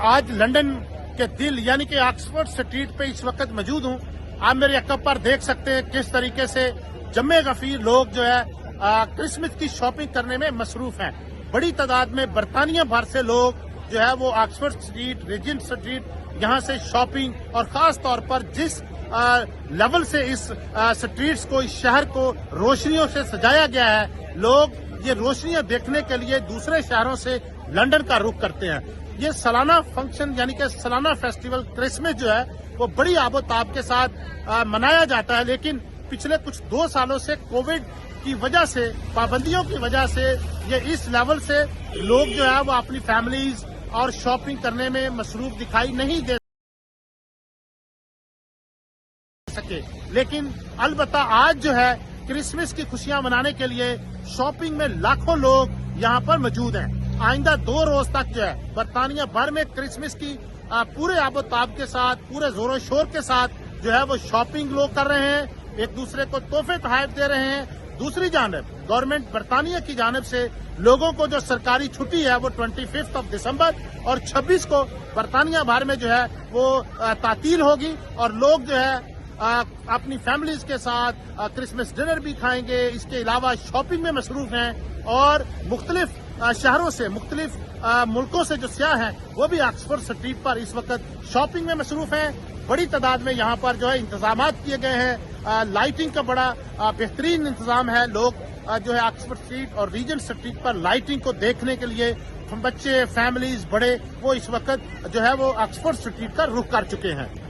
आज लंदन के दिल यानी कि ऑक्सफोर्ड स्ट्रीट पे इस वक्त मौजूद हूँ। आप मेरे अक्कब पर देख सकते हैं किस तरीके से जम्मे गफीर लोग जो है क्रिसमस की शॉपिंग करने में मसरूफ हैं। बड़ी तादाद में बरतानिया भर से लोग जो है वो ऑक्सफोर्ड स्ट्रीट, रेजेंट स्ट्रीट, यहाँ से शॉपिंग और खास तौर पर जिस लेवल से इस स्ट्रीट्स को, इस शहर को रोशनियों से सजाया गया है, लोग ये रोशनियां देखने के लिए दूसरे शहरों से लंदन का रुख करते हैं। ये सालाना फंक्शन यानी कि सालाना फेस्टिवल क्रिसमस जो है वो बड़ी आबोताब के साथ मनाया जाता है, लेकिन पिछले कुछ 2 सालों से कोविड की वजह से, पाबंदियों की वजह से ये इस लेवल से लोग जो है वो अपनी फैमिलीज और शॉपिंग करने में मसरूफ दिखाई नहीं दे सके। लेकिन अलबत्ता आज जो है क्रिसमस की खुशियां मनाने के लिए शॉपिंग में लाखों लोग यहाँ पर मौजूद हैं। आइंदा 2 रोज तक जो है बरतानिया भर में क्रिसमस की पूरे आबोताब के साथ, पूरे जोरों शोर के साथ जो है वो शॉपिंग लोग कर रहे हैं, एक दूसरे को तोहफे तोहफे दे रहे हैं। दूसरी जानब गवर्नमेंट बरतानिया की जानब से लोगों को जो सरकारी छुट्टी है वो 25 दिसंबर और 26 को बरतानिया भर में जो है वो तातील होगी और लोग जो है अपनी फैमिलीज के साथ क्रिसमस डिनर भी खाएंगे। इसके अलावा शॉपिंग में मसरूफ हैं और मुख्तलिफ शहरों से, मुख्तलिफ मुल्कों से जो सियाह हैं वो भी ऑक्सफोर्ड स्ट्रीट पर इस वक्त शॉपिंग में मसरूफ हैं। बड़ी तादाद में यहाँ पर जो है इंतजाम किए गए हैं, लाइटिंग का बड़ा बेहतरीन इंतजाम है। लोग जो है ऑक्सफोर्ड स्ट्रीट और रीजेंट स्ट्रीट पर लाइटिंग को देखने के लिए बच्चे, फैमिलीज, बड़े वो इस वक्त जो है वो ऑक्सफोर्ड स्ट्रीट का रुख कर चुके हैं।